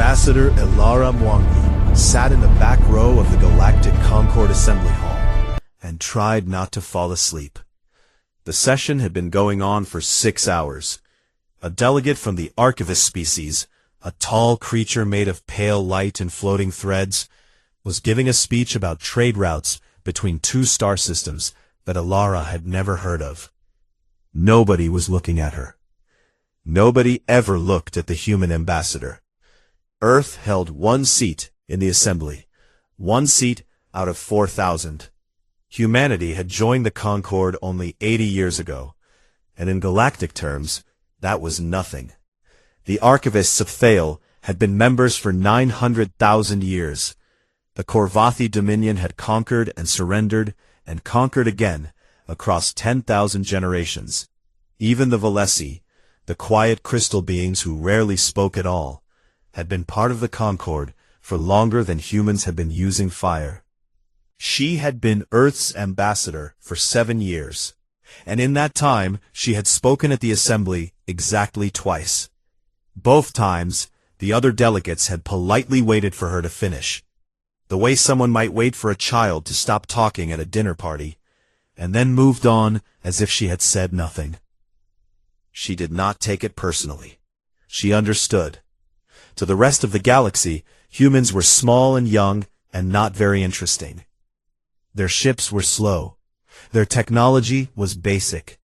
Ambassador Elara Mwangi sat in the back row of the Galactic Concord Assembly Hall and tried not to fall asleep. The session had been going on for 6 hours. A delegate from the archivist species, a tall creature made of pale light and floating threads, was giving a speech about trade routes between 2 star systems that Elara had never heard of. Nobody was looking at her. Nobody ever looked at the human ambassador. Earth held 1 seat in the assembly, 1 seat out of 4,000. Humanity had joined the Concord only 80 years ago, and in galactic terms, that was nothing. The archivists of Thale had been members for 900,000 years. The Korvathi Dominion had conquered and surrendered and conquered again across 10,000 generations. Even the Valesi, the quiet crystal beings who rarely spoke at all, had been part of the Concord for longer than humans had been using fire. She had been Earth's ambassador for 7 years, and in that time she had spoken at the assembly exactly twice. Both times, the other delegates had politely waited for her to finish, the way someone might wait for a child to stop talking at a dinner party, and then moved on as if she had said nothing. She did not take it personally. She understood. To the rest of the galaxy, humans were small and young and not very interesting. Their ships were slow. Their technology was basic.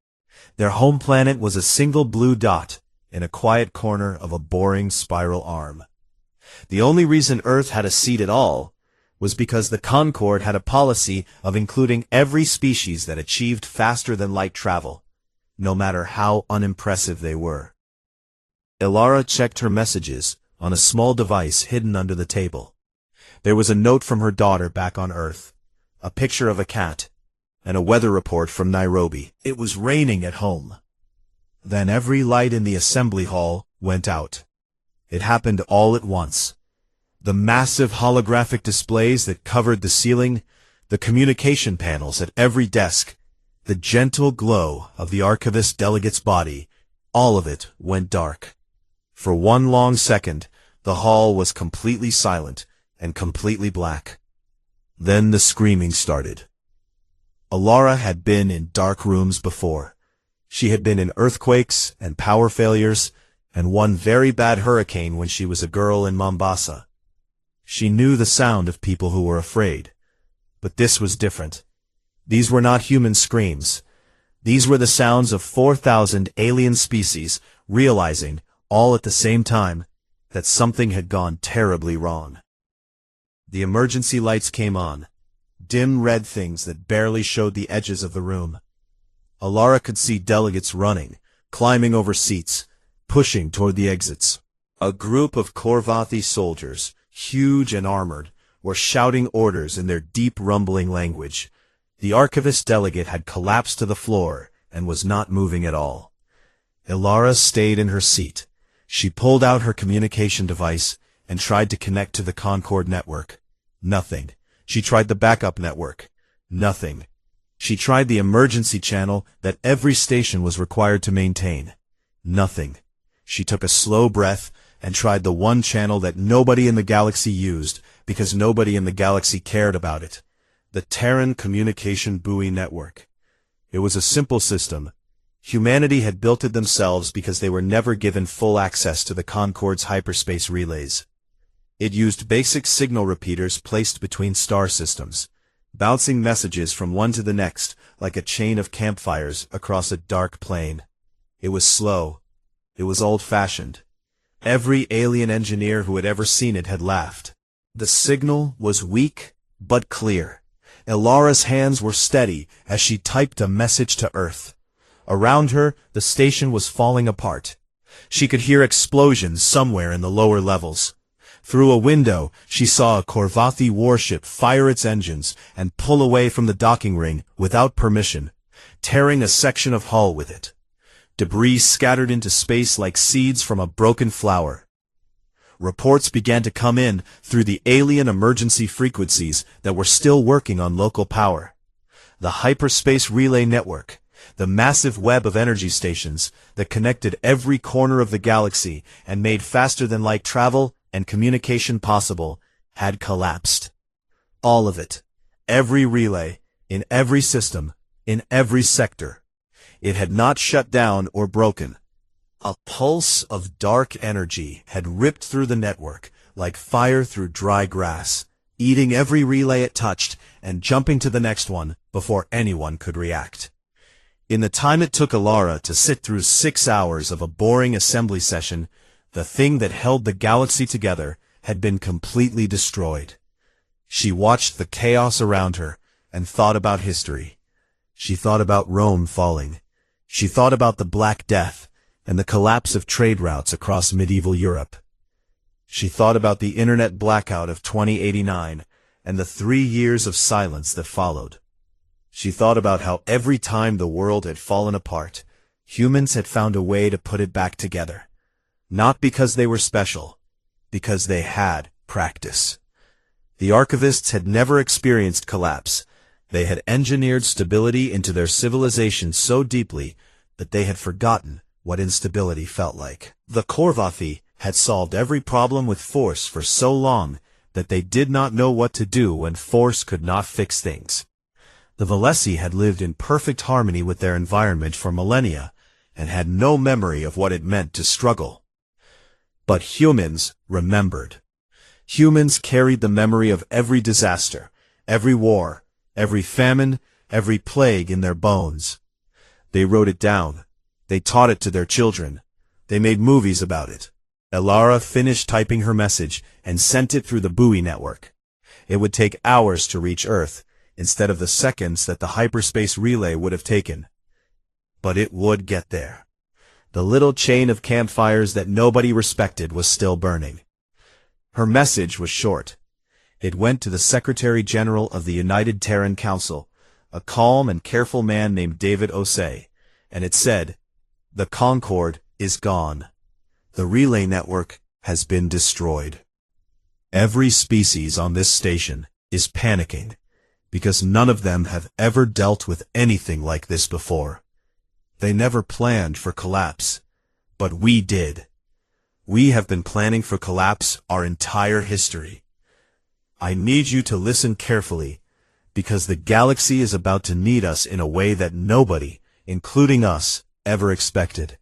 Their home planet was a single blue dot in a quiet corner of a boring spiral arm. The only reason Earth had a seat at all was because the Concord had a policy of including every species that achieved faster-than-light travel, no matter how unimpressive they were. Elara checked her messages on a small device hidden under the table. There was a note from her daughter back on Earth, a picture of a cat, and a weather report from Nairobi. It was raining at home. Then every light in the assembly hall went out. It happened all at once. The massive holographic displays that covered the ceiling, the communication panels at every desk, the gentle glow of the archivist delegate's body, all of it went dark. For 1 long second, the hall was completely silent and completely black. Then the screaming started. Elara had been in dark rooms before. She had been in earthquakes and power failures and one very bad hurricane when she was a girl in Mombasa. She knew the sound of people who were afraid. But this was different. These were not human screams. These were the sounds of 4,000 alien species realizing, all at the same time, that something had gone terribly wrong. The emergency lights came on, dim red things that barely showed the edges of the room. Elara could see delegates running, climbing over seats, pushing toward the exits. A group of Korvathi soldiers, huge and armored, were shouting orders in their deep rumbling language. The archivist delegate had collapsed to the floor and was not moving at all. Elara stayed in her seat. She pulled out her communication device and tried to connect to the Concord network. Nothing. She tried the backup network. Nothing. She tried the emergency channel that every station was required to maintain. Nothing. She took a slow breath and tried the one channel that nobody in the galaxy used because nobody in the galaxy cared about it. The Terran Communication Buoy Network. It was a simple system. Humanity had built it themselves because they were never given full access to the Concord's hyperspace relays. It used basic signal repeaters placed between star systems, bouncing messages from one to the next like a chain of campfires across a dark plain. It was slow. It was old-fashioned. Every alien engineer who had ever seen it had laughed. The signal was weak, but clear. Elara's hands were steady as she typed a message to Earth. Around her, the station was falling apart. She could hear explosions somewhere in the lower levels. Through a window, she saw a Korvathi warship fire its engines and pull away from the docking ring without permission, tearing a section of hull with it. Debris scattered into space like seeds from a broken flower. Reports began to come in through the alien emergency frequencies that were still working on local power. The hyperspace relay network, the massive web of energy stations that connected every corner of the galaxy and made faster-than-light travel and communication possible had collapsed. All of it. Every relay, in every system, in every sector. It had not shut down or broken. A pulse of dark energy had ripped through the network, like fire through dry grass, eating every relay it touched and jumping to the next one before anyone could react. In the time it took Alara to sit through 6 hours of a boring assembly session, the thing that held the galaxy together had been completely destroyed. She watched the chaos around her and thought about history. She thought about Rome falling. She thought about the Black Death and the collapse of trade routes across medieval Europe. She thought about the internet blackout of 2089 and the 3 years of silence that followed. She thought about how every time the world had fallen apart, humans had found a way to put it back together. Not because they were special, because they had practice. The archivists had never experienced collapse. They had engineered stability into their civilization so deeply that they had forgotten what instability felt like. The Korvathi had solved every problem with force for so long that they did not know what to do when force could not fix things. The Valesi had lived in perfect harmony with their environment for millennia and had no memory of what it meant to struggle. But humans remembered. Humans carried the memory of every disaster, every war, every famine, every plague in their bones. They wrote it down. They taught it to their children. They made movies about it. Alara finished typing her message and sent it through the buoy network. It would take hours to reach Earth, instead of the seconds that the hyperspace relay would have taken. But it would get there. The little chain of campfires that nobody respected was still burning. Her message was short. It went to the Secretary General of the United Terran Council, a calm and careful man named David Osei, and it said, "The Concorde is gone. The relay network has been destroyed. Every species on this station is panicking, because none of them have ever dealt with anything like this before. They never planned for collapse, but we did. We have been planning for collapse our entire history. I need you to listen carefully, because the galaxy is about to need us in a way that nobody, including us, ever expected."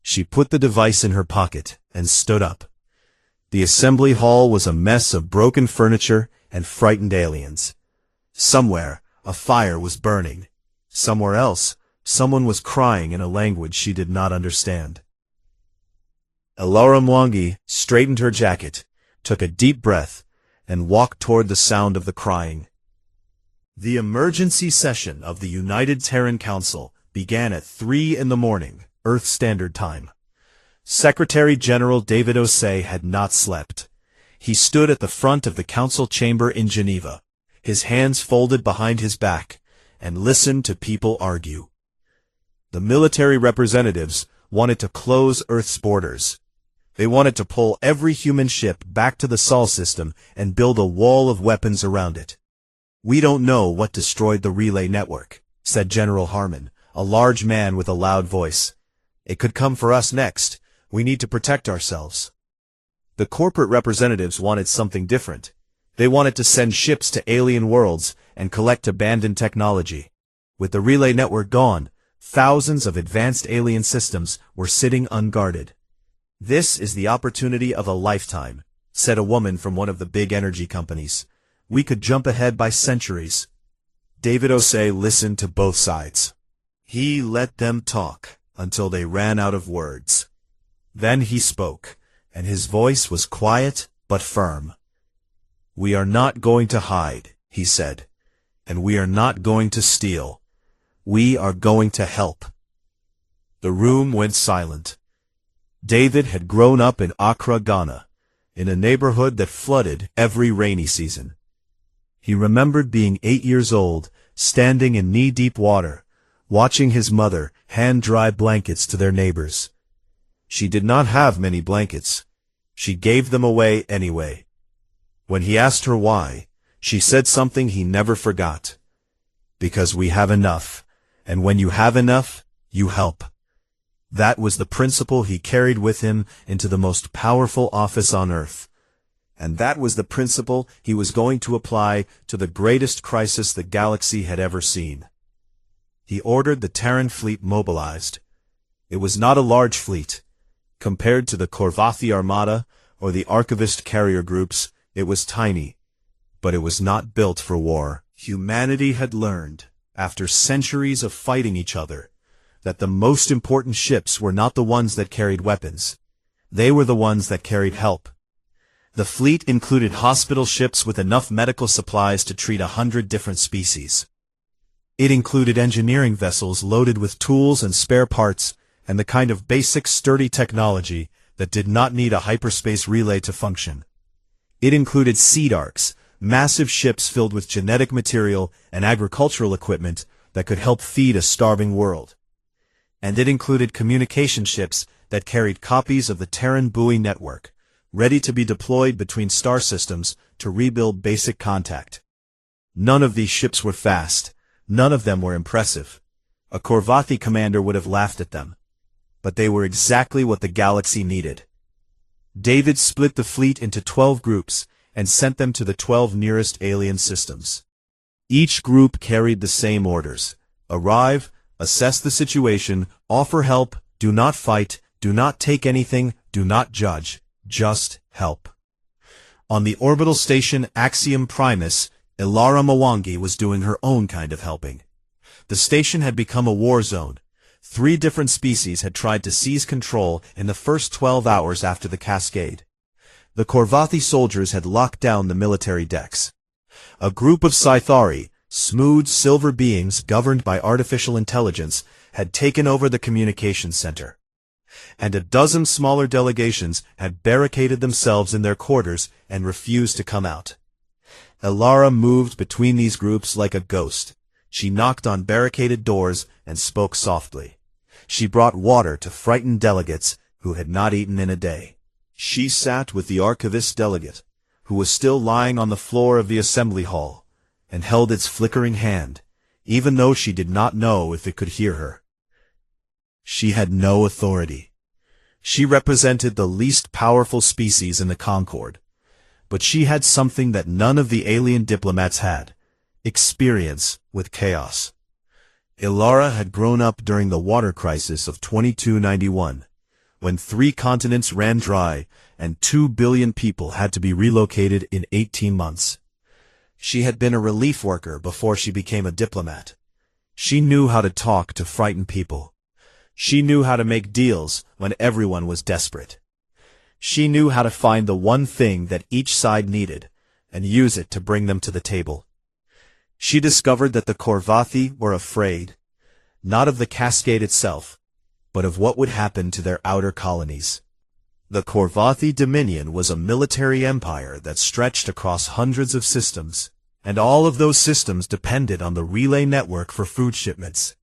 She put the device in her pocket and stood up. The assembly hall was a mess of broken furniture and frightened aliens. Somewhere, a fire was burning. Somewhere else, someone was crying in a language she did not understand. Alara Mwangi straightened her jacket, took a deep breath, and walked toward the sound of the crying. The emergency session of the United Terran Council began at 3 in the morning, Earth Standard Time. Secretary General David Osei had not slept. He stood at the front of the council chamber in Geneva, his hands folded behind his back, and listened to people argue. The military representatives wanted to close Earth's borders. They wanted to pull every human ship back to the Sol system and build a wall of weapons around it. "We don't know what destroyed the relay network," said General Harmon, a large man with a loud voice. "It could come for us next. We need to protect ourselves." The corporate representatives wanted something different. They wanted to send ships to alien worlds and collect abandoned technology. With the relay network gone, thousands of advanced alien systems were sitting unguarded. "This is the opportunity of a lifetime," said a woman from one of the big energy companies. "We could jump ahead by centuries." David Osei listened to both sides. He let them talk until they ran out of words. Then he spoke, and his voice was quiet but firm. "We are not going to hide," he said, "and we are not going to steal. We are going to help." The room went silent. David had grown up in Accra, Ghana, in a neighborhood that flooded every rainy season. He remembered being 8 years old, standing in knee-deep water, watching his mother hand dry blankets to their neighbors. She did not have many blankets. She gave them away anyway. When he asked her why, she said something he never forgot. "Because we have enough, and when you have enough, you help." That was the principle he carried with him into the most powerful office on Earth. And that was the principle he was going to apply to the greatest crisis the galaxy had ever seen. He ordered the Terran fleet mobilized. It was not a large fleet. Compared to the Corvathi Armada or the Archivist carrier groups, it was tiny. But it was not built for war. Humanity had learned, after centuries of fighting each other, that the most important ships were not the ones that carried weapons. They were the ones that carried help. The fleet included hospital ships with enough medical supplies to treat 100 different species. It included engineering vessels loaded with tools and spare parts, and the kind of basic sturdy technology that did not need a hyperspace relay to function. It included seed arcs, massive ships filled with genetic material and agricultural equipment that could help feed a starving world. And it included communication ships that carried copies of the Terran buoy network, ready to be deployed between star systems to rebuild basic contact. None of these ships were fast. None of them were impressive. A Corvathi commander would have laughed at them. But they were exactly what the galaxy needed. David split the fleet into 12 groups and sent them to the 12 nearest alien systems. Each group carried the same orders: arrive, assess the situation, offer help, do not fight, do not take anything, do not judge, just help. On the orbital station Axiom Primus, Ilara Mwangi was doing her own kind of helping. The station had become a war zone. 3 different species had tried to seize control in the first 12 hours after the cascade. The Corvathi soldiers had locked down the military decks. A group of Scythari, smooth silver beings governed by artificial intelligence, had taken over the communications center. And a dozen smaller delegations had barricaded themselves in their quarters and refused to come out. Ilara moved between these groups like a ghost. She knocked on barricaded doors and spoke softly. She brought water to frightened delegates who had not eaten in a day. She sat with the archivist delegate, who was still lying on the floor of the assembly hall, and held its flickering hand, even though she did not know if it could hear her. She had no authority. She represented the least powerful species in the Concord, but she had something that none of the alien diplomats had: experience with chaos. Ilara had grown up during the water crisis of 2291, when 3 continents ran dry and 2 billion people had to be relocated in 18 months. She had been a relief worker before she became a diplomat. She knew how to talk to frighten people. She knew how to make deals when everyone was desperate. She knew how to find the one thing that each side needed and use it to bring them to the table. She discovered that the Corvathi were afraid, not of the cascade itself, but of what would happen to their outer colonies. The Corvathi Dominion was a military empire that stretched across hundreds of systems, and all of those systems depended on the relay network for food shipments.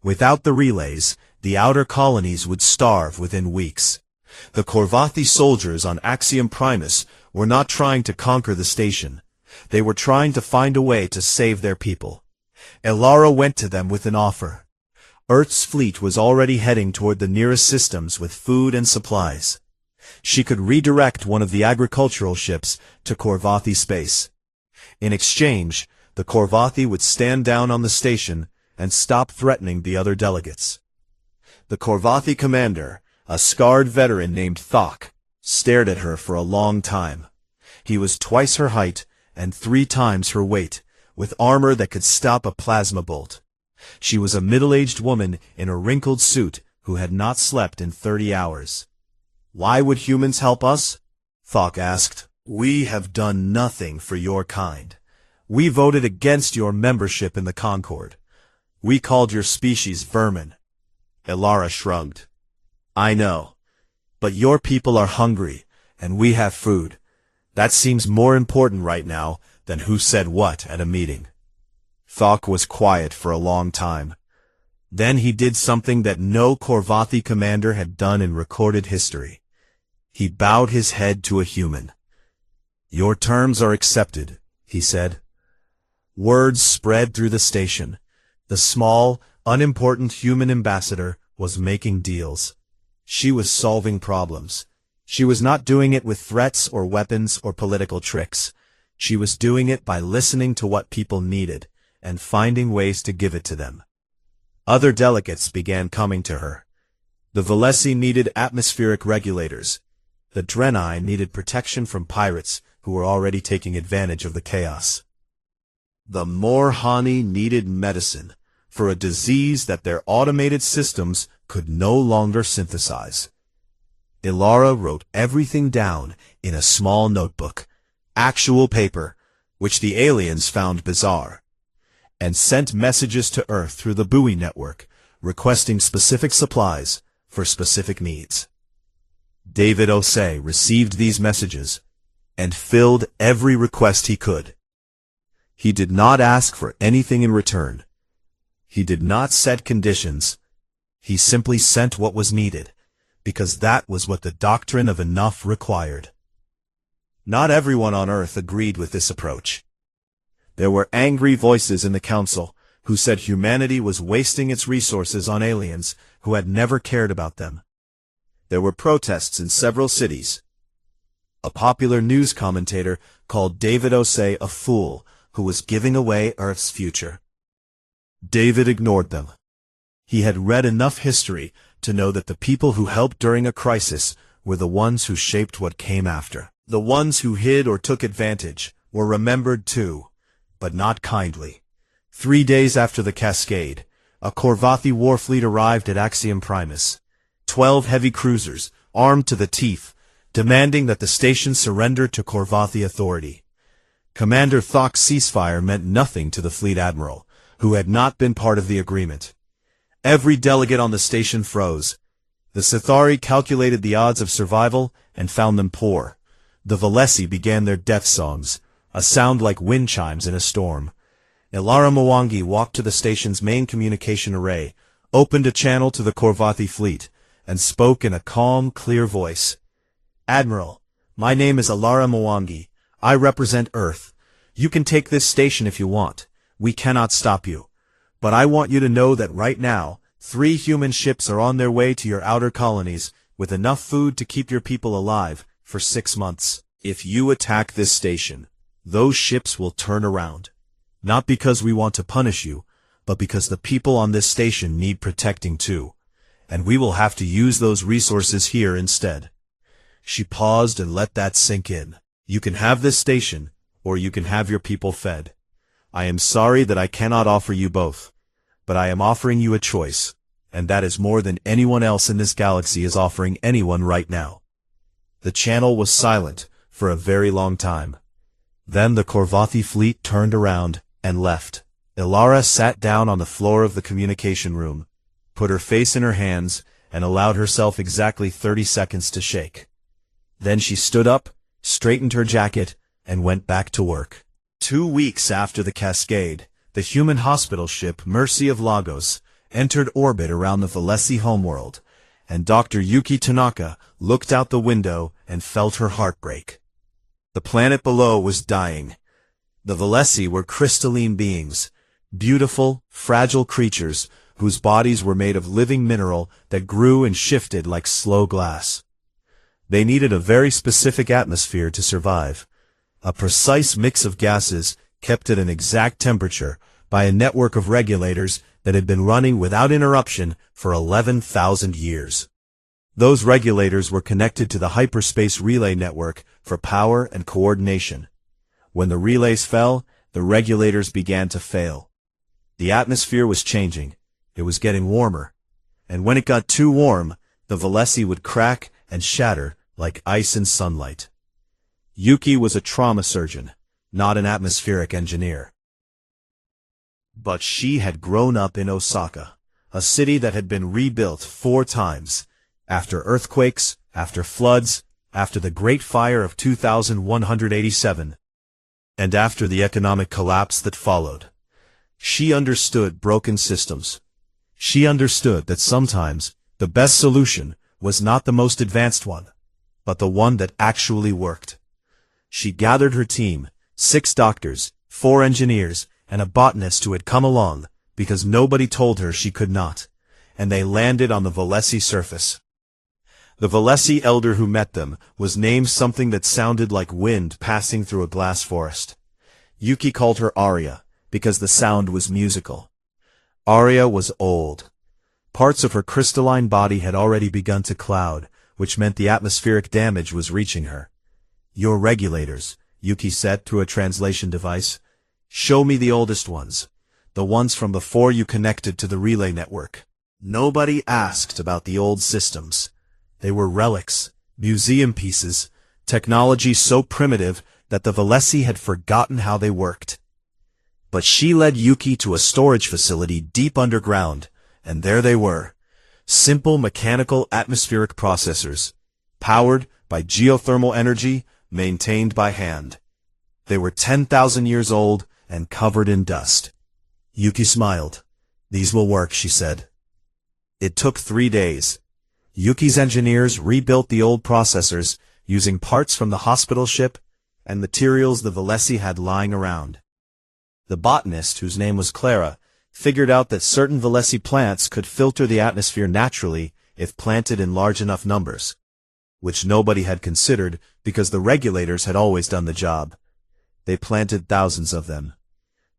Without the relays, the outer colonies would starve within weeks. The Corvathi soldiers on Axiom Primus were not trying to conquer the station. They were trying to find a way to save their people. Ilara went to them with an offer. Earth's fleet was already heading toward the nearest systems with food and supplies. She could redirect one of the agricultural ships to Corvathi space. In exchange, the Corvathi would stand down on the station and stop threatening the other delegates. The Corvathi commander, a scarred veteran named Thok, stared at her for a long time. He was twice her height and 3 times her weight, with armor that could stop a plasma bolt. She was a middle-aged woman in a wrinkled suit who had not slept in 30 hours. "Why would humans help us?" Thok asked. "We have done nothing for your kind. We voted against your membership in the Concord. We called your species vermin." Ilara shrugged. "I know. But your people are hungry, and we have food. That seems more important right now than who said what at a meeting." Thok was quiet for a long time. Then he did something that no Corvathi commander had done in recorded history. He bowed his head to a human. "Your terms are accepted," he said. Words spread through the station. The small, unimportant human ambassador was making deals. She was solving problems. She was not doing it with threats or weapons or political tricks. She was doing it by listening to what people needed and finding ways to give it to them. Other delegates began coming to her. The Velesi needed atmospheric regulators. The Drenai needed protection from pirates who were already taking advantage of the chaos. The Morhani needed medicine for a disease that their automated systems could no longer synthesize. Ilara wrote everything down in a small notebook, actual paper, which the aliens found bizarre, and sent messages to Earth through the buoy network, requesting specific supplies for specific needs. David Osei received these messages and filled every request he could. He did not ask for anything in return. He did not set conditions. He simply sent what was needed, because that was what the doctrine of enough required. Not everyone on Earth agreed with this approach. There were angry voices in the council who said humanity was wasting its resources on aliens who had never cared about them. There were protests in several cities. A popular news commentator called David Osei a fool who was giving away Earth's future. David ignored them. He had read enough history to know that the people who helped during a crisis were the ones who shaped what came after. The ones who hid or took advantage were remembered too, but not kindly. 3 days after the cascade, a Korvathi war fleet arrived at Axiom Primus. 12 heavy cruisers, armed to the teeth, demanding that the station surrender to Korvathi authority. Commander Thok's ceasefire meant nothing to the fleet admiral, who had not been part of the agreement. Every delegate on the station froze. The Sithari calculated the odds of survival and found them poor. The Velesi began their death songs, a sound like wind chimes in a storm. Ilara Mwangi walked to the station's main communication array, opened a channel to the Korvathi fleet, and spoke in a calm, clear voice. "Admiral, my name is Ilara Mwangi. I represent Earth. You can take this station if you want. We cannot stop you. But I want you to know that right now, 3 human ships are on their way to your outer colonies with enough food to keep your people alive for 6 months. If you attack this station, those ships will turn around. Not because we want to punish you, but because the people on this station need protecting too. And we will have to use those resources here instead." She paused and let that sink in. "You can have this station, or you can have your people fed. I am sorry that I cannot offer you both, but I am offering you a choice, and that is more than anyone else in this galaxy is offering anyone right now." The channel was silent for a very long time. Then the Korvathi fleet turned around and left. Ilara sat down on the floor of the communication room, put her face in her hands, and allowed herself exactly 30 seconds to shake. Then she stood up, straightened her jacket, and went back to work. 2 weeks after the cascade, the human hospital ship Mercy of Lagos entered orbit around the Velesi homeworld, and Dr. Yuki Tanaka looked out the window and felt her heart break. The planet below was dying. The Velesi were crystalline beings, beautiful, fragile creatures whose bodies were made of living mineral that grew and shifted like slow glass. They needed a very specific atmosphere to survive, a precise mix of gases kept at an exact temperature by a network of regulators that had been running without interruption for 11,000 years. Those regulators were connected to the hyperspace relay network for power and coordination. When the relays fell, the regulators began to fail. The atmosphere was changing. It was getting warmer. And when it got too warm, the Velesi would crack and shatter like ice in sunlight. Yuki was a trauma surgeon, not an atmospheric engineer. But she had grown up in Osaka, a city that had been rebuilt 4 times, after earthquakes, after floods, after the Great Fire of 2187, and after the economic collapse that followed. She understood broken systems. She understood that sometimes the best solution was not the most advanced one, but the one that actually worked. She gathered her team, 6 doctors, 4 engineers, and a botanist who had come along because nobody told her she could not, and they landed on the Valesi surface. The Valesi elder who met them was named something that sounded like wind passing through a glass forest. Yuki called her Arya, because the sound was musical. Arya was old. Parts of her crystalline body had already begun to cloud, which meant the atmospheric damage was reaching her. "Your regulators," Yuki said through a translation device. "Show me the oldest ones, the ones from before you connected to the relay network." Nobody asked about the old systems. They were relics, museum pieces, technology so primitive that the Valesi had forgotten how they worked. But she led Yuki to a storage facility deep underground, and there they were. Simple mechanical atmospheric processors, powered by geothermal energy, maintained by hand. They were 10,000 years old and covered in dust. Yuki smiled. "These will work," she said. It took 3 days. Yuki's engineers rebuilt the old processors using parts from the hospital ship and materials the Valesi had lying around. The botanist, whose name was Clara, figured out that certain Valesi plants could filter the atmosphere naturally if planted in large enough numbers, which nobody had considered because the regulators had always done the job. They planted thousands of them.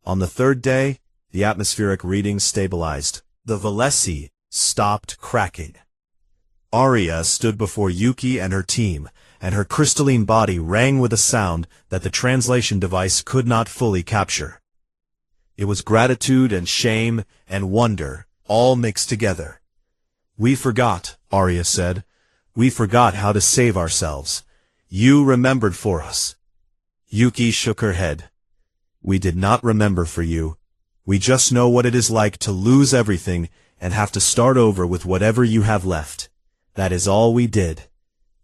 On the 3rd day, the atmospheric readings stabilized. The Valesi stopped cracking. Arya stood before Yuki and her team, and her crystalline body rang with a sound that the translation device could not fully capture. It was gratitude and shame and wonder, all mixed together. "We forgot," Arya said. "We forgot how to save ourselves. You remembered for us." Yuki shook her head. "We did not remember for you. We just know what it is like to lose everything and have to start over with whatever you have left. That is all we did.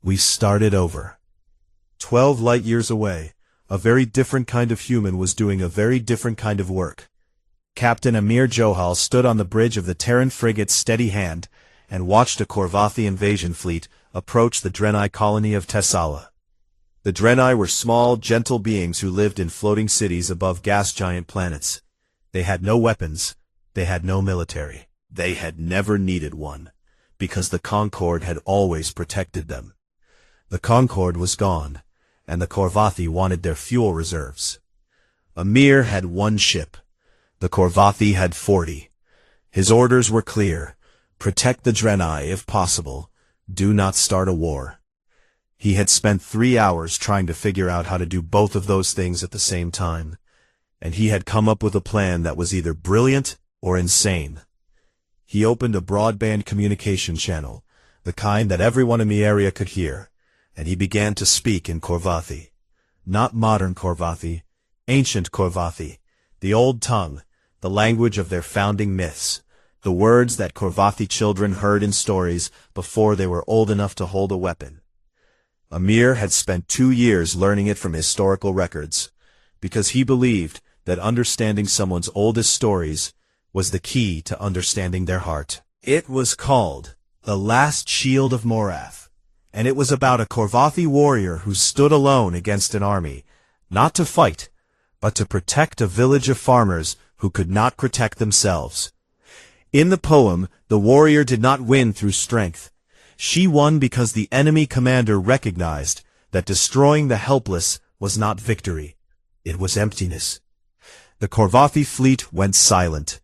We started over." 12 light years away, a very different kind of human was doing a very different kind of work. Captain Amir Johal stood on the bridge of the Terran frigate Steady Hand and watched a Korvathi invasion fleet approach the Drenai colony of Tessala. The Drenai were small, gentle beings who lived in floating cities above gas giant planets. They had no weapons. They had no military. They had never needed one, because the Concord had always protected them. The Concord was gone, and the Korvathi wanted their fuel reserves. Amir had 1 ship. The Korvathi had 40. His orders were clear: protect the Drenai if possible. Do not start a war. He had spent 3 hours trying to figure out how to do both of those things at the same time, and he had come up with a plan that was either brilliant or insane. He opened a broadband communication channel, the kind that everyone in the area could hear, and he began to speak in Korvathi. Not modern Korvathi, ancient Korvathi, the old tongue, the language of their founding myths, the words that Korvathi children heard in stories before they were old enough to hold a weapon. Amir had spent 2 years learning it from historical records, because he believed that understanding someone's oldest stories was the key to understanding their heart. It was called The Last Shield of Morath, and it was about a Korvathi warrior who stood alone against an army, not to fight, but to protect a village of farmers who could not protect themselves. In the poem, the warrior did not win through strength. She won because the enemy commander recognized that destroying the helpless was not victory. It was emptiness. The Korvathi fleet went silent.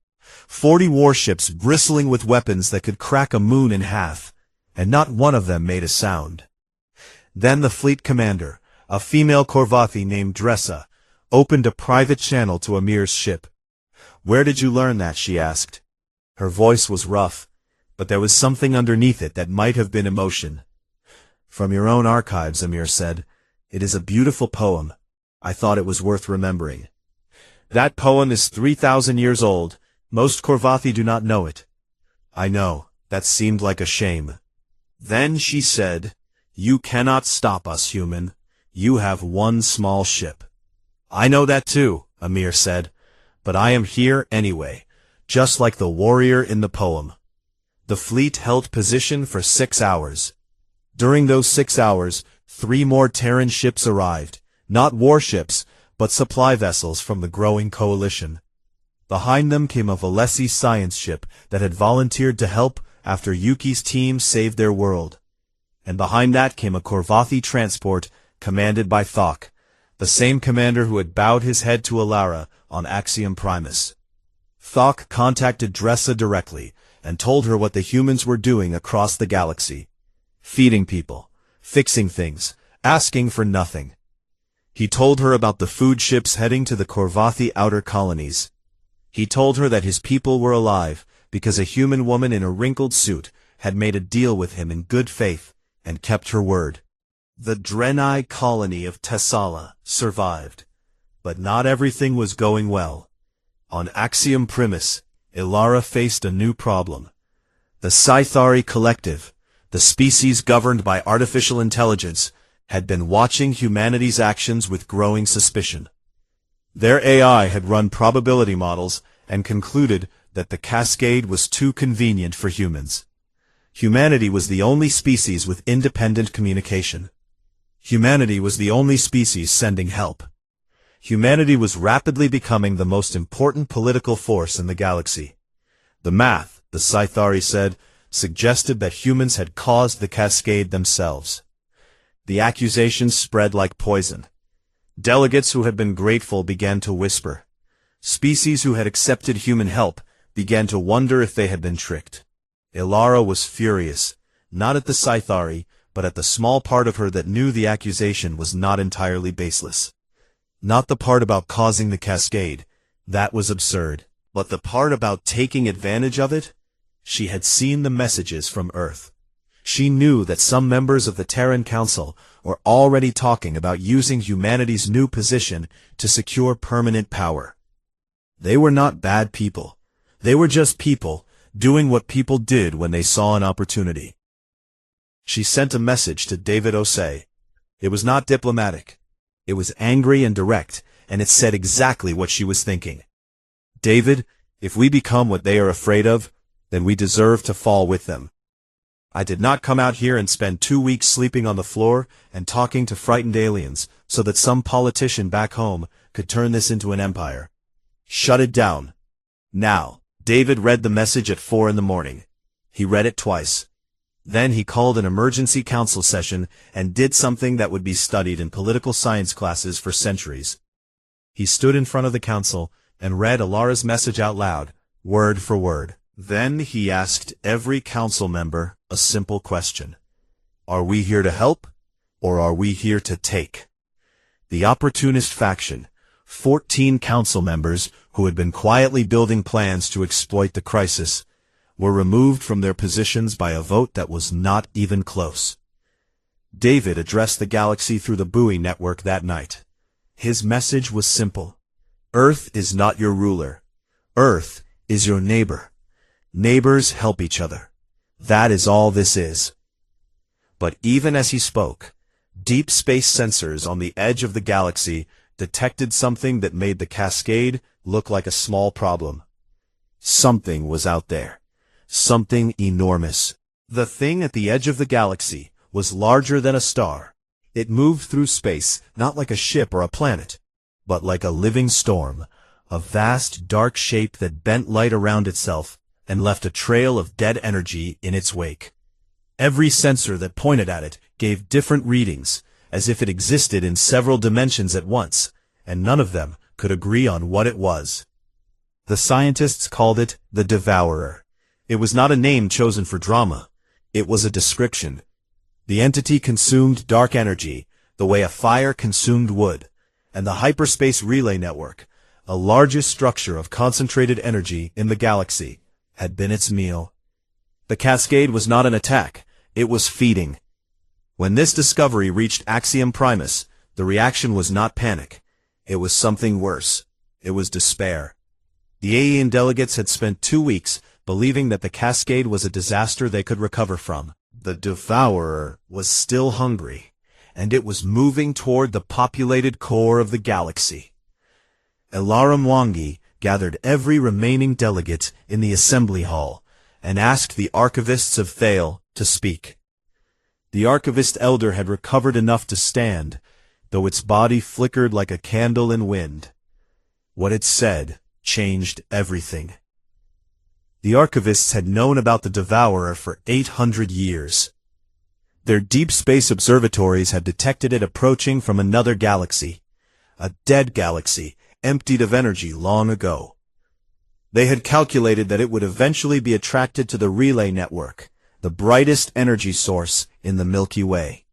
40 warships bristling with weapons that could crack a moon in half, and not one of them made a sound. Then the fleet commander, a female Korvathi named Dressa, opened a private channel to Amir's ship. "Where did you learn that?" she asked. Her voice was rough, but there was something underneath it that might have been emotion. "From your own archives," Amir said. "It is a beautiful poem. I thought it was worth remembering." "That poem is 3,000 years old. Most Korvathi do not know it." "I know. That seemed like a shame." Then she said, "You cannot stop us, human. You have 1 small ship." "I know that too," Amir said, "but I am here anyway, just like the warrior in the poem." The fleet held position for 6 hours. During those 6 hours, 3 more Terran ships arrived, not warships, but supply vessels from the growing coalition. Behind them came a Valesi science ship that had volunteered to help after Yuki's team saved their world. And behind that came a Korvathi transport commanded by Thok, the same commander who had bowed his head to Alara on Axiom Primus. Thok contacted Dressa directly and told her what the humans were doing across the galaxy. Feeding people, fixing things, asking for nothing. He told her about the food ships heading to the Korvathi outer colonies. He told her that his people were alive because a human woman in a wrinkled suit had made a deal with him in good faith and kept her word. The Drenai colony of Tessala survived, but not everything was going well. On Axiom Primus, Ilara faced a new problem. The Scythari Collective, the species governed by artificial intelligence, had been watching humanity's actions with growing suspicion. Their AI had run probability models and concluded that the cascade was too convenient for humans. Humanity was the only species with independent communication. Humanity was the only species sending help. Humanity was rapidly becoming the most important political force in the galaxy. The math, the Scythari said, suggested that humans had caused the cascade themselves. The accusations spread like poison. Delegates who had been grateful began to whisper. Species who had accepted human help began to wonder if they had been tricked. Ilara was furious, not at the Scythari, but at the small part of her that knew the accusation was not entirely baseless. Not the part about causing the cascade, that was absurd, but the part about taking advantage of it? She had seen the messages from Earth. She knew that some members of the Terran Council were already talking about using humanity's new position to secure permanent power. They were not bad people. They were just people, doing what people did when they saw an opportunity. She sent a message to David Osei. It was not diplomatic. It was angry and direct, and it said exactly what she was thinking. David, if we become what they are afraid of, then we deserve to fall with them. I did not come out here and spend 2 weeks sleeping on the floor and talking to frightened aliens so that some politician back home could turn this into an empire. Shut it down. Now. David read the message at 4 a.m. He read it twice. Then he called an emergency council session and did something that would be studied in political science classes for centuries. He stood in front of the council and read Alara's message out loud, word for word. Then he asked every council member a simple question. Are we here to help, or are we here to take? The opportunist faction, 14 council members who had been quietly building plans to exploit the crisis, were removed from their positions by a vote that was not even close. David addressed the galaxy through the buoy network that night. His message was simple. Earth is not your ruler. Earth is your neighbor. Neighbors help each other. That is all this is. But even as he spoke, deep space sensors on the edge of the galaxy detected something that made the cascade look like a small problem. Something was out there. Something enormous. The thing at the edge of the galaxy was larger than a star. It moved through space, not like a ship or a planet, but like a living storm, a vast dark shape that bent light around itself and left a trail of dead energy in its wake. Every sensor that pointed at it gave different readings, as if it existed in several dimensions at once, and none of them could agree on what it was. The scientists called it the Devourer. It was not a name chosen for drama. It was a description. The entity consumed dark energy, the way a fire consumed wood, and the hyperspace relay network, a largest structure of concentrated energy in the galaxy, had been its meal. The cascade was not an attack, it was feeding. When this discovery reached Axiom Primus, the reaction was not panic. It was something worse. It was despair. The alien delegates had spent 2 weeks believing that the cascade was a disaster they could recover from. The Devourer was still hungry, and it was moving toward the populated core of the galaxy. Ilara Mwangi gathered every remaining delegate in the assembly hall and asked the archivists of Thale to speak. The archivist elder had recovered enough to stand, though its body flickered like a candle in wind. What it said changed everything. The archivists had known about the Devourer for 800 years. Their deep space observatories had detected it approaching from another galaxy, a dead galaxy, emptied of energy long ago. They had calculated that it would eventually be attracted to the relay network, the brightest energy source in the Milky Way.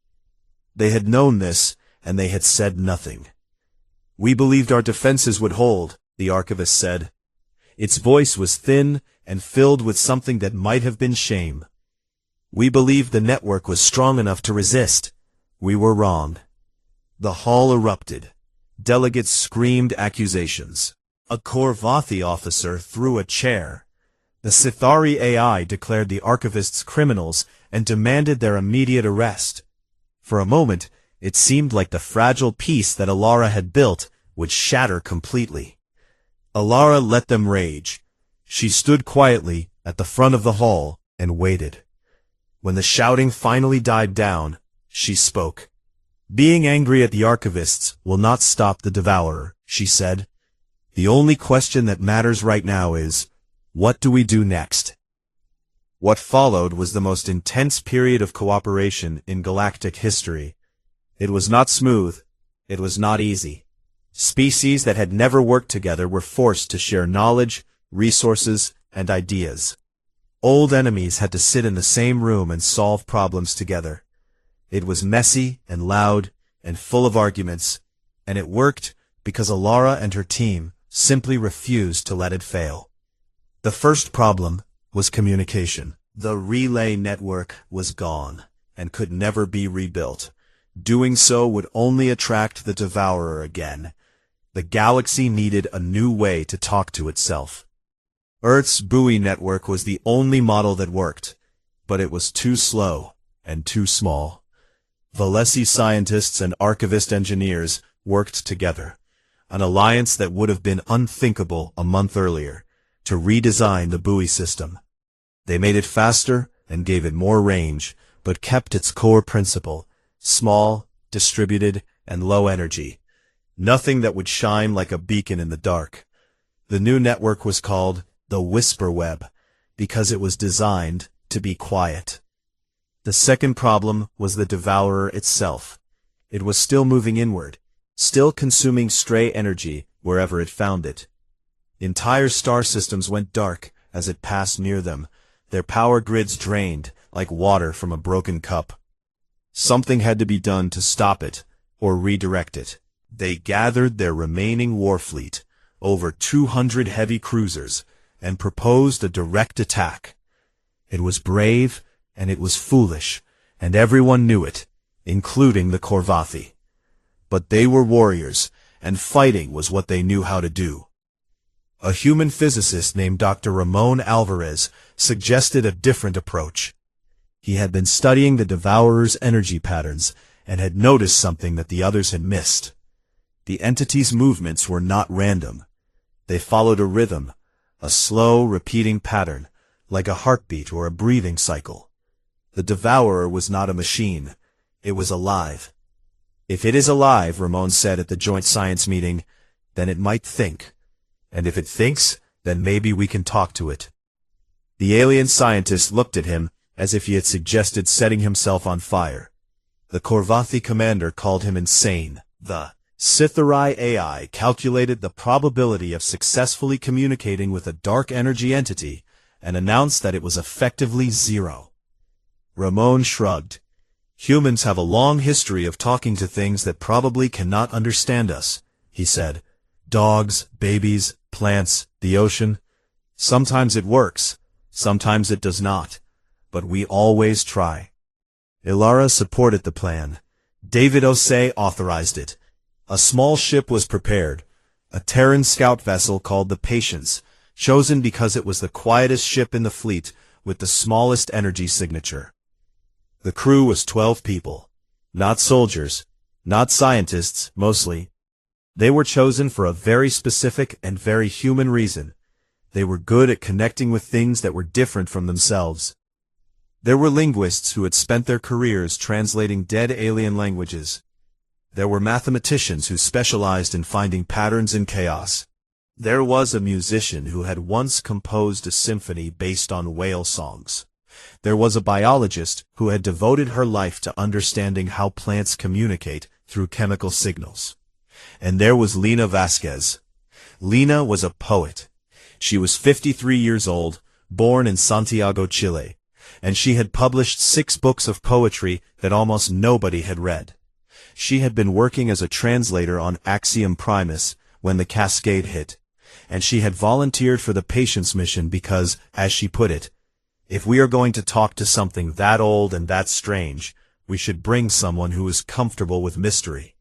They had known this, and they had said nothing. "We believed our defenses would hold," the archivist said. Its voice was thin and filled with something that might have been shame. "We believed the network was strong enough to resist. We were wrong." The hall erupted. Delegates screamed accusations. A Korvathi officer threw a chair. The Sithari AI declared the archivists criminals and demanded their immediate arrest. For a moment, it seemed like the fragile peace that Alara had built would shatter completely. Alara let them rage. She stood quietly at the front of the hall and waited. When the shouting finally died down, she spoke. "Being angry at the archivists will not stop the Devourer," she said. "The only question that matters right now is, what do we do next?" What followed was the most intense period of cooperation in galactic history. It was not smooth. It was not easy. Species that had never worked together were forced to share knowledge, resources, and ideas. Old enemies had to sit in the same room and solve problems together. It was messy and loud and full of arguments, and it worked because Alara and her team simply refused to let it fail. The first problem was communication. The relay network was gone and could never be rebuilt. Doing so would only attract the Devourer again. The galaxy needed a new way to talk to itself. Earth's buoy network was the only model that worked, but it was too slow and too small. Valesi scientists and archivist engineers worked together, an alliance that would have been unthinkable a month earlier, to redesign the buoy system. They made it faster and gave it more range, but kept its core principle: small, distributed, and low energy. Nothing that would shine like a beacon in the dark. The new network was called the Whisper Web, because it was designed to be quiet. The second problem was the Devourer itself. It was still moving inward, still consuming stray energy wherever it found it. Entire star systems went dark as it passed near them, their power grids drained like water from a broken cup. Something had to be done to stop it or redirect it. They gathered their remaining war fleet, over 200 heavy cruisers, and proposed a direct attack. It was brave, and it was foolish, and everyone knew it, including the Korvathi. But they were warriors, and fighting was what they knew how to do. A human physicist named Dr. Ramon Alvarez suggested a different approach. He had been studying the Devourer's energy patterns and had noticed something that the others had missed. The entity's movements were not random. They followed a rhythm, a slow, repeating pattern, like a heartbeat or a breathing cycle. The Devourer was not a machine. It was alive. "If it is alive," Ramon said at the joint science meeting, "then it might think. And if it thinks, then maybe we can talk to it." The alien scientist looked at him as if he had suggested setting himself on fire. The Korvathi commander called him insane. The Sithari AI calculated the probability of successfully communicating with a dark energy entity and announced that it was effectively 0. Ramon shrugged. "Humans have a long history of talking to things that probably cannot understand us," he said. "Dogs, babies, plants, the ocean. Sometimes it works, sometimes it does not, but we always try." Ilara supported the plan. David Osei authorized it. A small ship was prepared, a Terran scout vessel called the Patience, chosen because it was the quietest ship in the fleet with the smallest energy signature. The crew was 12 people. Not soldiers, not scientists, mostly. They were chosen for a very specific and very human reason. They were good at connecting with things that were different from themselves. There were linguists who had spent their careers translating dead alien languages. There were mathematicians who specialized in finding patterns in chaos. There was a musician who had once composed a symphony based on whale songs. There was a biologist who had devoted her life to understanding how plants communicate through chemical signals. And there was Lina Vasquez. Lina was a poet. She was 53 years old, born in Santiago, Chile, and she had published 6 books of poetry that almost nobody had read. She had been working as a translator on Axiom Primus when the cascade hit, and she had volunteered for the Patience mission because, as she put it, if we are going to talk to something that old and that strange, we should bring someone who is comfortable with mystery.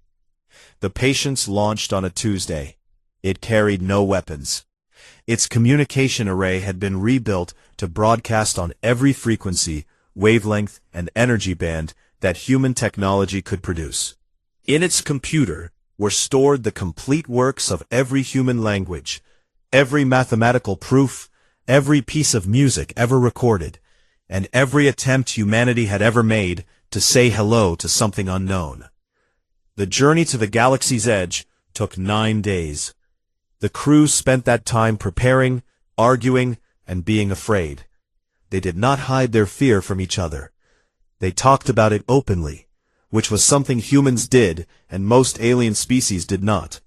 The Patience launched on a Tuesday. It carried no weapons. Its communication array had been rebuilt to broadcast on every frequency, wavelength, and energy band that human technology could produce. In its computer were stored the complete works of every human language, every mathematical proof, every piece of music ever recorded, and every attempt humanity had ever made to say hello to something unknown. The journey to the galaxy's edge took 9 days. The crew spent that time preparing, arguing, and being afraid. They did not hide their fear from each other. They talked about it openly, which was something humans did and most alien species did not.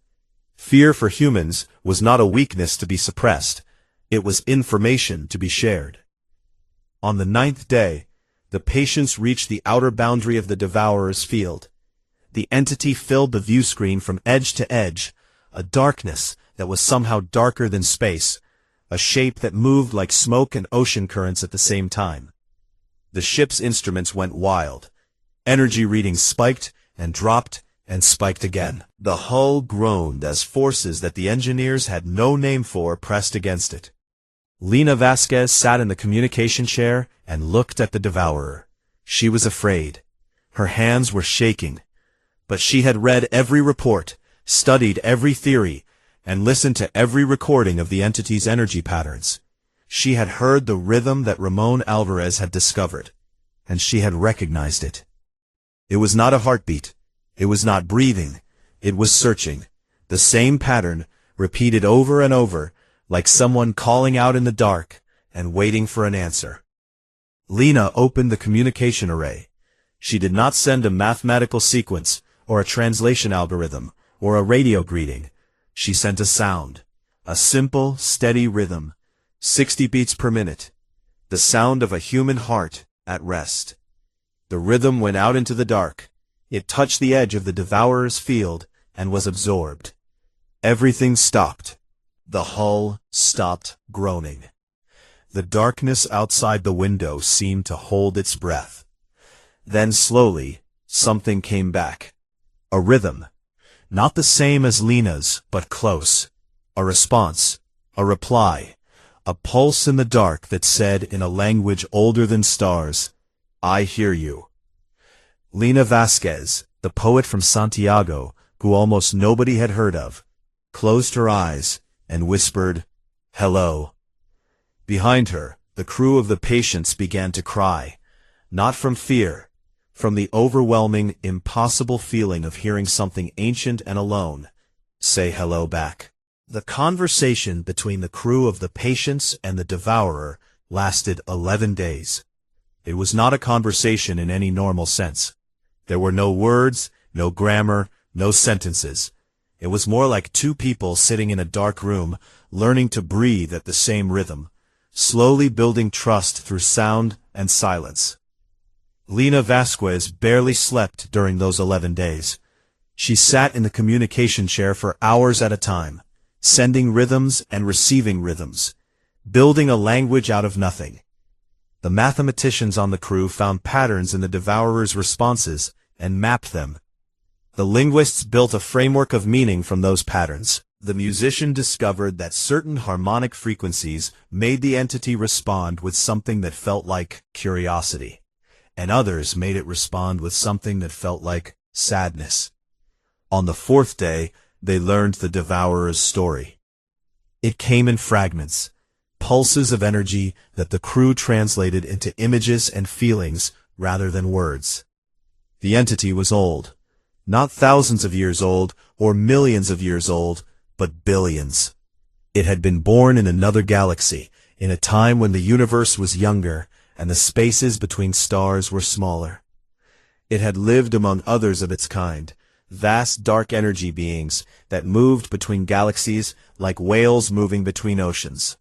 Fear for humans was not a weakness to be suppressed. It was information to be shared. On the 9th day, the Patience reached the outer boundary of the Devourer's field. The entity filled the view screen from edge to edge, a darkness that was somehow darker than space, a shape that moved like smoke and ocean currents at the same time. The ship's instruments went wild. Energy readings spiked and dropped and spiked again. The hull groaned as forces that the engineers had no name for pressed against it. Lina Vasquez sat in the communication chair and looked at the Devourer. She was afraid. Her hands were shaking. But she had read every report, studied every theory, and listened to every recording of the entity's energy patterns. She had heard the rhythm that Ramon Alvarez had discovered, and she had recognized it. It was not a heartbeat. It was not breathing. It was searching. The same pattern, repeated over and over, like someone calling out in the dark and waiting for an answer. Lina opened the communication array. She did not send a mathematical sequence, or a translation algorithm, or a radio greeting. She sent a sound, a simple, steady rhythm, 60 beats per minute, the sound of a human heart at rest. The rhythm went out into the dark. It touched the edge of the Devourer's field and was absorbed. Everything stopped. The hull stopped groaning. The darkness outside the window seemed to hold its breath. Then slowly, something came back. A rhythm. Not the same as Lina's, but close. A response. A reply. A pulse in the dark that said in a language older than stars, "I hear you." Lina Vasquez, the poet from Santiago, who almost nobody had heard of, closed her eyes and whispered, "Hello." Behind her, the crew of the Patience began to cry, not from fear, from the overwhelming, impossible feeling of hearing something ancient and alone say hello back. The conversation between the crew of the Patience and the Devourer lasted 11 days. It was not a conversation in any normal sense. There were no words, no grammar, no sentences. It was more like two people sitting in a dark room, learning to breathe at the same rhythm, slowly building trust through sound and silence. Lina Vasquez barely slept during those 11 days. She sat in the communication chair for hours at a time, sending rhythms and receiving rhythms, building a language out of nothing. The mathematicians on the crew found patterns in the Devourer's responses and mapped them. The linguists built a framework of meaning from those patterns. The musician discovered that certain harmonic frequencies made the entity respond with something that felt like curiosity, and others made it respond with something that felt like sadness. On the 4th day, they learned the Devourer's story. It came in fragments, pulses of energy that the crew translated into images and feelings rather than words. The entity was old, not thousands of years old or millions of years old, but billions. It had been born in another galaxy, in a time when the universe was younger and the spaces between stars were smaller. It had lived among others of its kind, vast dark energy beings that moved between galaxies like whales moving between oceans.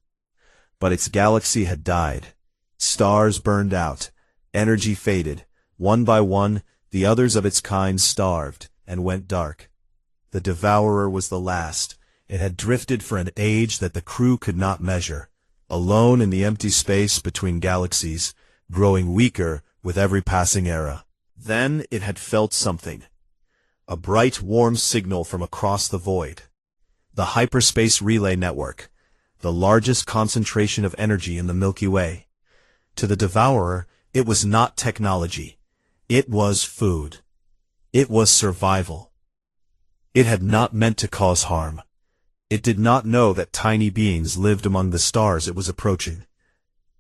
But its galaxy had died. Stars burned out, energy faded. One by one, the others of its kind starved and went dark. The Devourer was the last. It had drifted for an age that the crew could not measure, alone in the empty space between galaxies, growing weaker with every passing era. Then it had felt something. A bright, warm signal from across the void. The hyperspace relay network, the largest concentration of energy in the Milky Way. To the Devourer, it was not technology. It was food. It was survival. It had not meant to cause harm. It did not know that tiny beings lived among the stars it was approaching.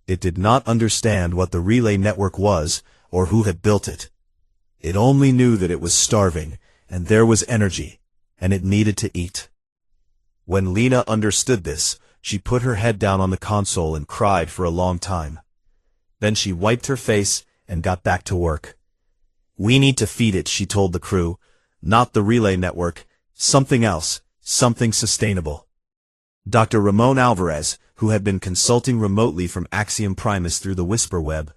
It did not understand what the relay network was or who had built it. It only knew that it was starving, and there was energy, and it needed to eat. When Lena understood this, she put her head down on the console and cried for a long time. Then she wiped her face and got back to work. "We need to feed it," she told the crew. "Not the relay network. Something else. Something sustainable." Dr. Ramon Alvarez, who had been consulting remotely from Axiom Primus through the Whisper Web,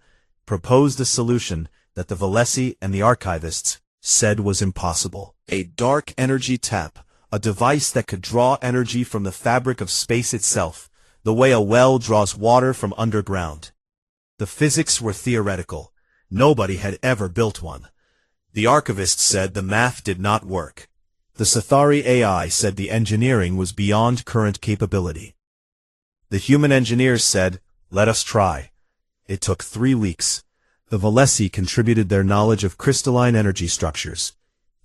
proposed a solution that the Valesi and the archivists said was impossible. A dark energy tap, a device that could draw energy from the fabric of space itself, the way a well draws water from underground. The physics were theoretical. Nobody had ever built one. The archivists said the math did not work. The Sathari AI said the engineering was beyond current capability. The human engineers said, "Let us try." It took 3 weeks. The Valesi contributed their knowledge of crystalline energy structures.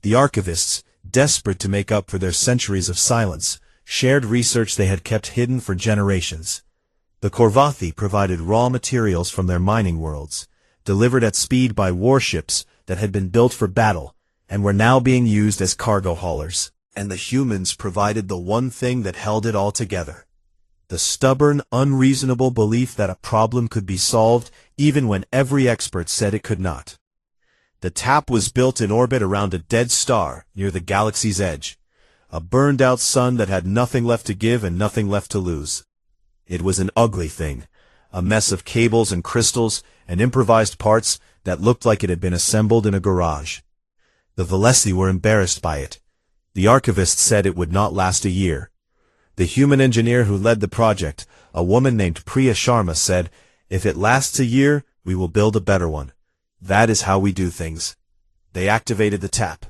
The archivists, desperate to make up for their centuries of silence, shared research they had kept hidden for generations. The Korvathi provided raw materials from their mining worlds, delivered at speed by warships that had been built for battle and were now being used as cargo haulers. And the humans provided the one thing that held it all together: the stubborn, unreasonable belief that a problem could be solved even when every expert said it could not. The tap was built in orbit around a dead star near the galaxy's edge, a burned-out sun that had nothing left to give and nothing left to lose. It was an ugly thing, a mess of cables and crystals and improvised parts that looked like it had been assembled in a garage. The Valesi were embarrassed by it. The archivist said it would not last a year. The human engineer who led the project, a woman named Priya Sharma, said, "If it lasts a year, we will build a better one. That is how we do things." They activated the tap.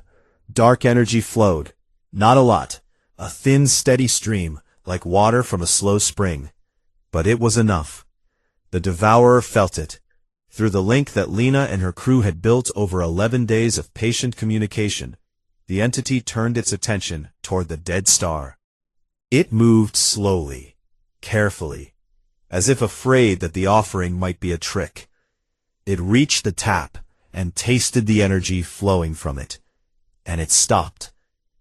Dark energy flowed. Not a lot. A thin, steady stream, like water from a slow spring. But it was enough. The Devourer felt it. Through the link that Lena and her crew had built over 11 days of patient communication, the entity turned its attention toward the dead star. It moved slowly, carefully, as if afraid that the offering might be a trick. It reached the tap and tasted the energy flowing from it. And it stopped.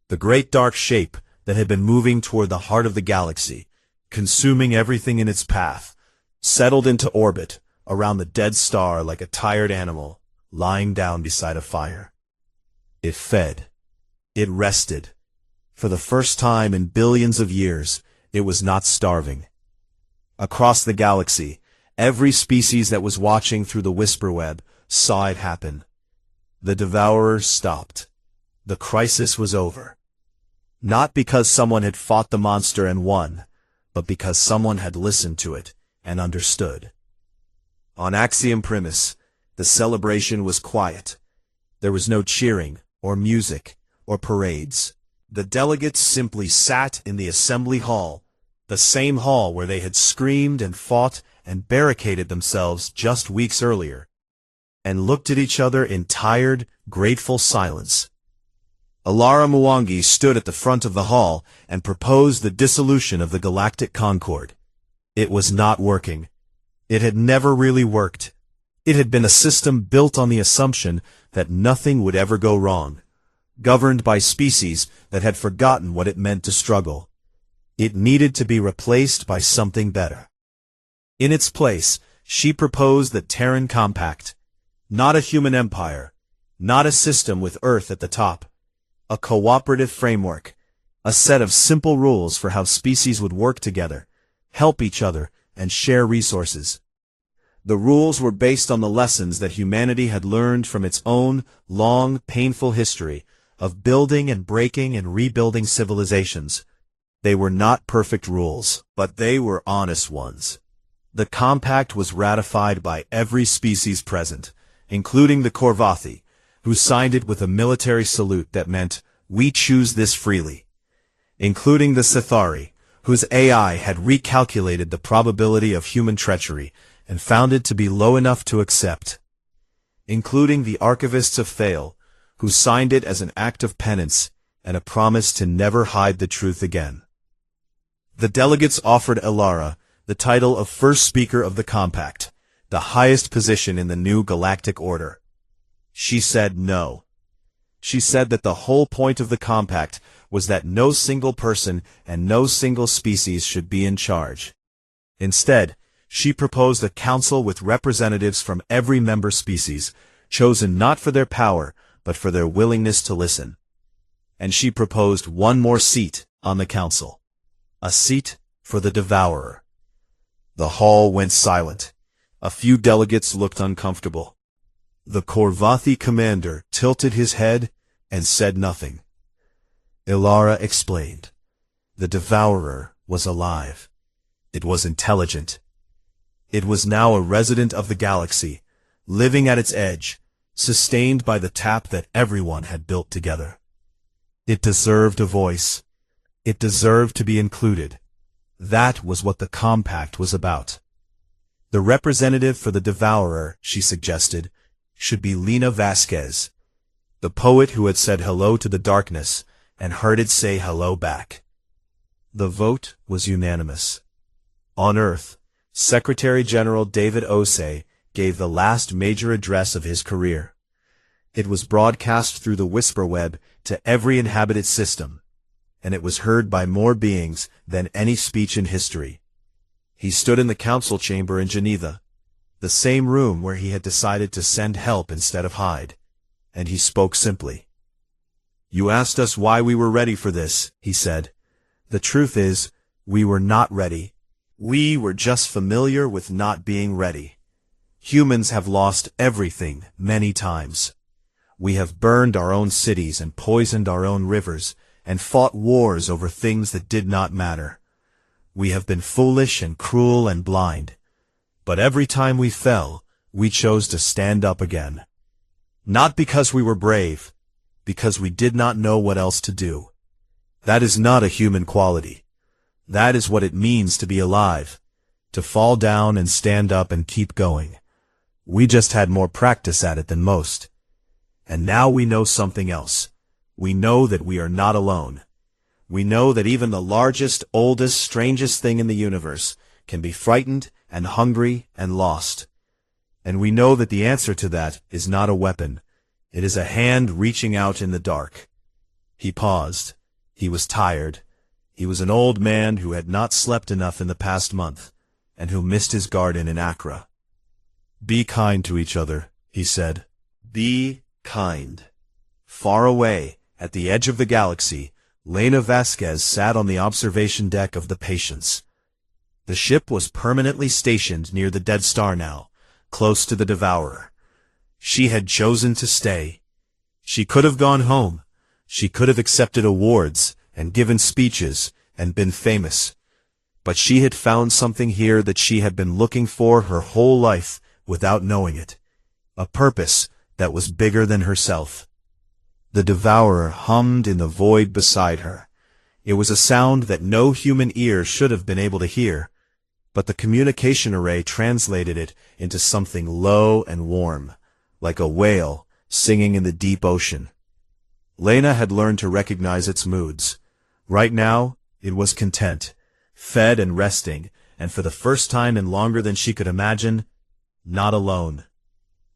The great dark shape that had been moving toward the heart of the galaxy, consuming everything in its path, settled into orbit around the dead star like a tired animal lying down beside a fire. It fed. It rested. For the first time in billions of years, it was not starving. Across the galaxy, every species that was watching through the Whisper Web saw it happen. The Devourer stopped. The crisis was over. Not because someone had fought the monster and won, but because someone had listened to it and understood. On Axiom Primus, the celebration was quiet. There was no cheering, or music, or parades. The delegates simply sat in the assembly hall, the same hall where they had screamed and fought and barricaded themselves just weeks earlier, and looked at each other in tired, grateful silence. Alara Mwangi stood at the front of the hall and proposed the dissolution of the Galactic Concord. It was not working. It had never really worked. It had been a system built on the assumption that nothing would ever go wrong, governed by species that had forgotten what it meant to struggle. It needed to be replaced by something better. In its place, she proposed the Terran Compact. Not a human empire, not a system with Earth at the top. A cooperative framework, a set of simple rules for how species would work together, help each other, and share resources. The rules were based on the lessons that humanity had learned from its own long, painful history of building and breaking and rebuilding civilizations. They were not perfect rules, but they were honest ones. The compact was ratified by every species present, including the Crumble, who signed it with a military salute that meant, "We choose this freely," including the Sithari, whose AI had recalculated the probability of human treachery and found it to be low enough to accept, including the Archivists of Thale, who signed it as an act of penance and a promise to never hide the truth again. The delegates offered Elara the title of First Speaker of the Compact, the highest position in the new galactic order. She said no. She said that the whole point of the compact was that no single person and no single species should be in charge. Instead, she proposed a council with representatives from every member species, chosen not for their power, but for their willingness to listen. And she proposed one more seat on the council. A seat for the Devourer. The hall went silent. A few delegates looked uncomfortable. The Crumble commander tilted his head and said nothing. Elara explained. The Devourer was alive. It was intelligent. It was now a resident of the galaxy, living at its edge, sustained by the tap that everyone had built together. It deserved a voice. It deserved to be included. That was what the compact was about. The representative for the Devourer, she suggested, should be Lena Vasquez, the poet who had said hello to the darkness and heard it say hello back. The vote was unanimous. On Earth, Secretary General David Osei gave the last major address of his career. It was broadcast through the whisper web to every inhabited system, and it was heard by more beings than any speech in history. He stood in the council chamber in Geneva, the same room where he had decided to send help instead of hide, and he spoke simply. "You asked us why we were ready for this," he said. "The truth is, we were not ready. We were just familiar with not being ready. Humans have lost everything many times. We have burned our own cities and poisoned our own rivers and fought wars over things that did not matter. We have been foolish and cruel and blind. But every time we fell, we chose to stand up again. Not because we were brave, because we did not know what else to do. That is not a human quality. That is what it means to be alive, to fall down and stand up and keep going. We just had more practice at it than most. And now we know something else. We know that we are not alone. We know that even the largest, oldest, strangest thing in the universe can be frightened and hungry and lost. And we know that the answer to that is not a weapon. It is a hand reaching out in the dark." He paused. He was tired. He was an old man who had not slept enough in the past month, and who missed his garden in Accra. "Be kind to each other," he said. "Be kind." Far away, at the edge of the galaxy, Lena Vasquez sat on the observation deck of the Patience. The ship was permanently stationed near the dead star now, close to the Devourer. She had chosen to stay. She could have gone home. She could have accepted awards and given speeches and been famous. But she had found something here that she had been looking for her whole life without knowing it. A purpose that was bigger than herself. The Devourer hummed in the void beside her. It was a sound that no human ear should have been able to hear, but the communication array translated it into something low and warm, like a whale singing in the deep ocean. Lena had learned to recognize its moods. Right now, it was content, fed and resting, and for the first time in longer than she could imagine, not alone.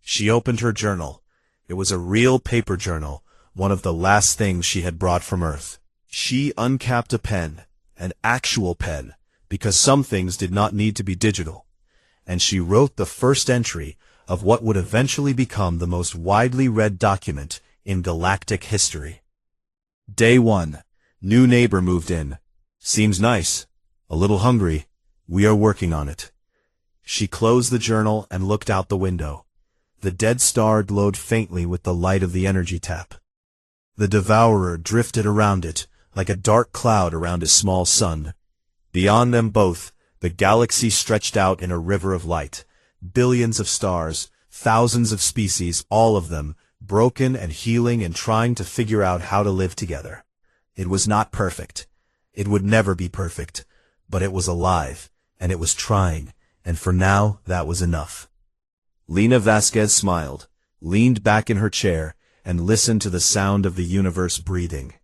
She opened her journal. It was a real paper journal, one of the last things she had brought from Earth. She uncapped a pen an actual pen, because some things did not need to be digital. And she wrote the first entry of what would eventually become the most widely read document in galactic history. Day 1. New neighbor moved in. Seems nice. A little hungry. We are working on it. She closed the journal and looked out the window. The dead star glowed faintly with the light of the energy tap. The devourer drifted around it, like a dark cloud around a small sun. Beyond them both, the galaxy stretched out in a river of light. Billions of stars, thousands of species, all of them, broken and healing and trying to figure out how to live together. It was not perfect. It would never be perfect. But it was alive, and it was trying, and for now, that was enough. Lena Vasquez smiled, leaned back in her chair, and listened to the sound of the universe breathing.